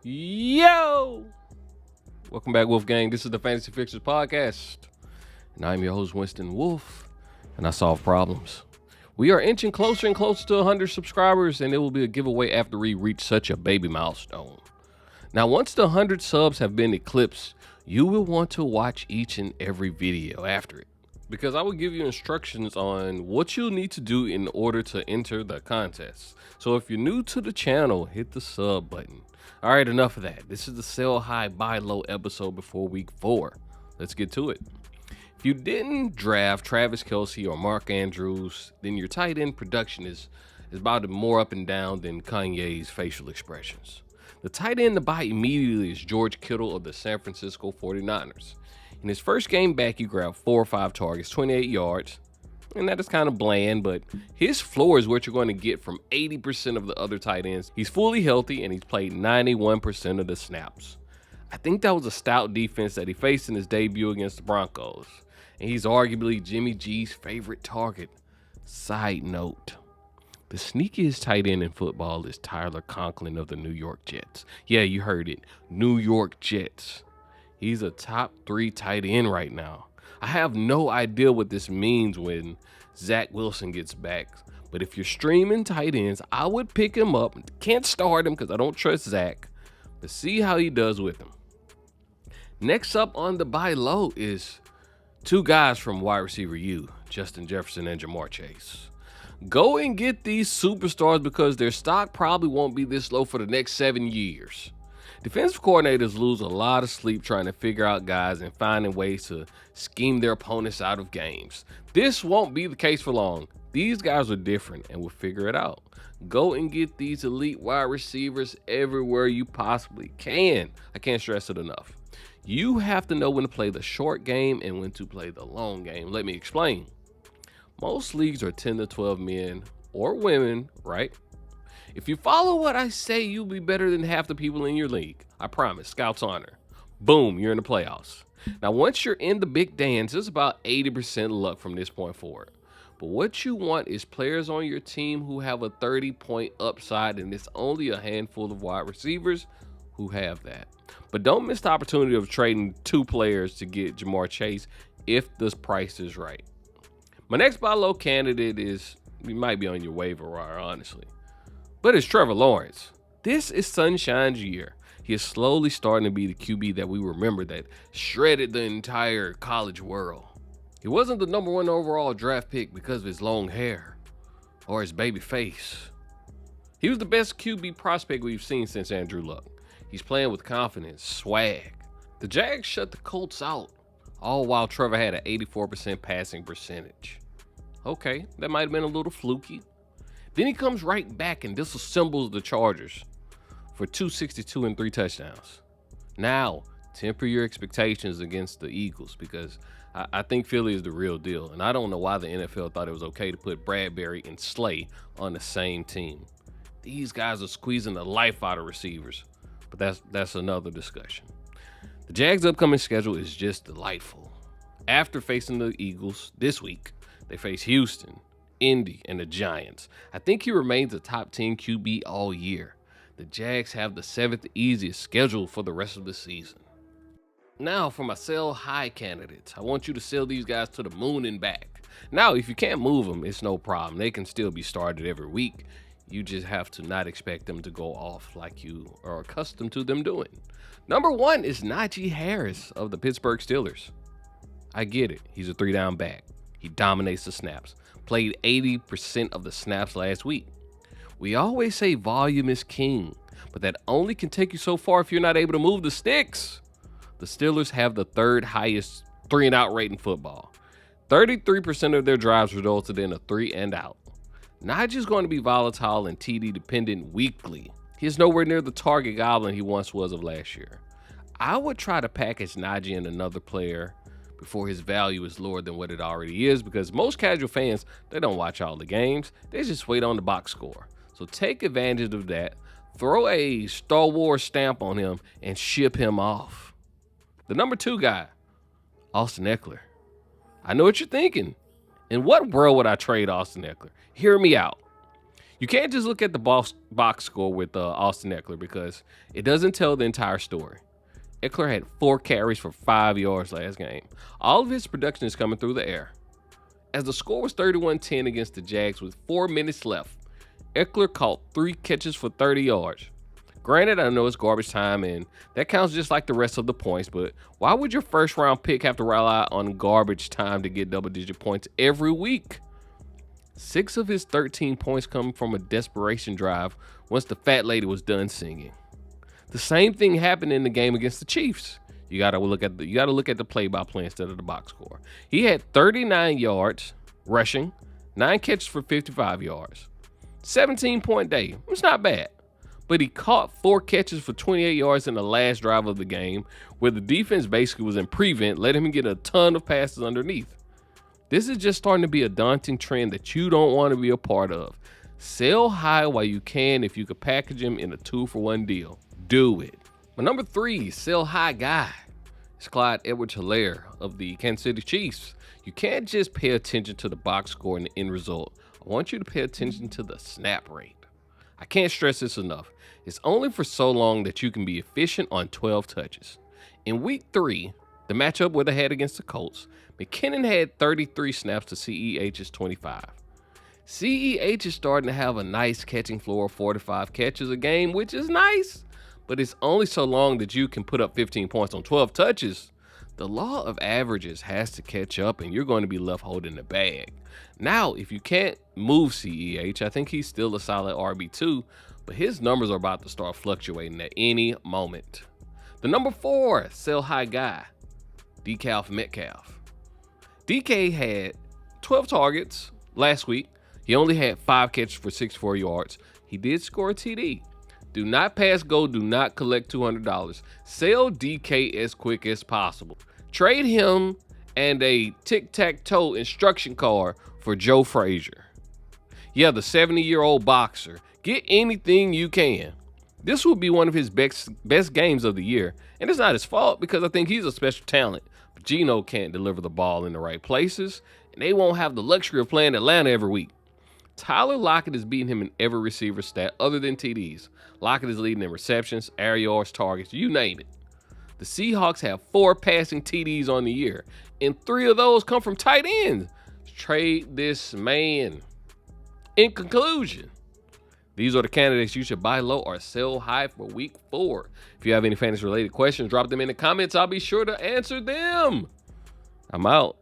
Yo! Welcome back, Wolfgang. This is the Fantasy Fixers Podcast. And I'm your host, Winston Wolf, and I solve problems. We are inching closer and closer to 100 subscribers, and it will be a giveaway after we reach such a baby milestone. Now, once the 100 subs have been eclipsed, you will want to watch each and every video after it, because I will give you instructions on what you'll need to do in order to enter the contest. So if you're new to the channel, hit the sub button. All right, enough of that. This is the sell high, buy low episode before week 4. Let's get to it. If you didn't draft Travis Kelce or Mark Andrews, then your tight end production is about more up and down than Kanye's facial expressions. The tight end to buy immediately is George Kittle of the San Francisco 49ers. In his first game back, he grabbed 4 or 5 targets, 28 yards, and that is kind of bland, but his floor is what you're going to get from 80% of the other tight ends. He's fully healthy, and he's played 91% of the snaps. I think that was a stout defense that he faced in his debut against the Broncos, and he's arguably Jimmy G's favorite target. Side note, the sneakiest tight end in football is Tyler Conklin of the New York Jets. Yeah, you heard it, New York Jets. He's a top 3 tight end right now. I have no idea what this means when Zach Wilson gets back, but if you're streaming tight ends, I would pick him up. Can't start him because I don't trust Zach, but see how he does with him. Next up on the buy low is 2 guys from wide receiver U, Justin Jefferson and Jamar Chase. Go and get these superstars because their stock probably won't be this low for the next 7 years. Defensive coordinators lose a lot of sleep trying to figure out guys and finding ways to scheme their opponents out of games. This won't be the case for long. These guys are different and will figure it out. Go and get these elite wide receivers everywhere you possibly can. I can't stress it enough. You have to know when to play the short game and when to play the long game. Let me explain. Most leagues are 10 to 12 men or women, right? If you follow what I say, you'll be better than half the people in your league. I promise. Scouts honor. Boom, you're in the playoffs. Now, once you're in the big dance, it's about 80% luck from this point forward. But what you want is players on your team who have a 30-point upside, and it's only a handful of wide receivers who have that. But don't miss the opportunity of trading 2 players to get Jamar Chase if this price is right. My next buy low candidate he might be on your waiver wire, honestly, but it's Trevor Lawrence. This is Sunshine's year. He is slowly starting to be the QB that we remember that shredded the entire college world. He wasn't the number 1 overall draft pick because of his long hair or his baby face. He was the best QB prospect we've seen since Andrew Luck. He's playing with confidence, swag. The Jags shut the Colts out, all while Trevor had an 84% passing percentage. Okay, that might have been a little fluky. Then he comes right back and disassembles the Chargers for 262 and 3 touchdowns. Now, temper your expectations against the Eagles because I think Philly is the real deal. And I don't know why the NFL thought it was okay to put Bradbury and Slay on the same team. These guys are squeezing the life out of receivers, but that's another discussion. The Jags' upcoming schedule is just delightful. After facing the Eagles this week, they face Houston, Indy, and the Giants. I think he remains a top 10 QB all year. The Jags have the 7th easiest schedule for the rest of the season. Now for my sell high candidates. I want you to sell these guys to the moon and back. Now, if you can't move them, it's no problem. They can still be started every week. You just have to not expect them to go off like you are accustomed to them doing. Number 1 is Najee Harris of the Pittsburgh Steelers. I get it. He's a 3-down back. He dominates the snaps. Played 80% of the snaps last week. We always say volume is king, but that only can take you so far if you're not able to move the sticks. The Steelers have the 3rd highest 3-and-out rate in football. 33% of their drives resulted in a 3-and-out. Najee's going to be volatile and TD dependent weekly. He's nowhere near the target goblin he once was of last year. I would try to package Najee and another player before his value is lower than what it already is, because most casual fans, they don't watch all the games. They just wait on the box score. So take advantage of that. Throw a Star Wars stamp on him and ship him off. The number 2 guy, Austin Eckler. I know what you're thinking. In what world would I trade Austin Eckler? Hear me out. You can't just look at the box score with Austin Eckler because it doesn't tell the entire story. Eckler had 4 carries for 5 yards last game. All of his production is coming through the air. As the score was 31-10 against the Jags with 4 minutes left, Eckler caught 3 catches for 30 yards. Granted, I know it's garbage time and that counts just like the rest of the points, but why would your first round pick have to rely on garbage time to get double-digit points every week? 6 of his 13 points come from a desperation drive once the fat lady was done singing. The same thing happened in the game against the Chiefs. You gotta look at the play-by-play instead of the box score. He had 39 yards rushing, 9 catches for 55 yards. 17-point day. It's not bad. But he caught 4 catches for 28 yards in the last drive of the game, where the defense basically was in prevent, letting him get a ton of passes underneath. This is just starting to be a daunting trend that you don't want to be a part of. Sell high while you can if you could package him in a 2-for-1 deal. Do it. My number 3 sell high guy is Clyde Hilaire of the Kansas City Chiefs. You can't just pay attention to the box score and the end result. I want you to pay attention to the snap rate. I can't stress this enough. It's only for so long that you can be efficient on 12 touches. In week 3, the matchup where they had against the Colts, McKinnon had 33 snaps to CEH's 25. CEH is starting to have a nice catching floor of 4 to 5 catches a game, which is nice, but it's only so long that you can put up 15 points on 12 touches. The law of averages has to catch up and you're going to be left holding the bag. Now, if you can't move CEH, I think he's still a solid RB2, but his numbers are about to start fluctuating at any moment. The number 4 sell high guy, DK Metcalf. DK had 12 targets last week. He only had 5 catches for 64 yards. He did score a TD. Do not pass go, do not collect $200. Sell DK as quick as possible. Trade him and a tic-tac-toe instruction card for Joe Frazier. Yeah, the 70-year-old boxer. Get anything you can. This will be one of his best games of the year, and it's not his fault because I think he's a special talent. But Geno can't deliver the ball in the right places, and they won't have the luxury of playing Atlanta every week. Tyler Lockett is beating him in every receiver stat other than TDs. Lockett is leading in receptions, air yards, targets, you name it. The Seahawks have 4 passing TDs on the year, and 3 of those come from tight ends. Trade this man. In conclusion, these are the candidates you should buy low or sell high for week 4. If you have any fantasy-related questions, drop them in the comments. I'll be sure to answer them. I'm out.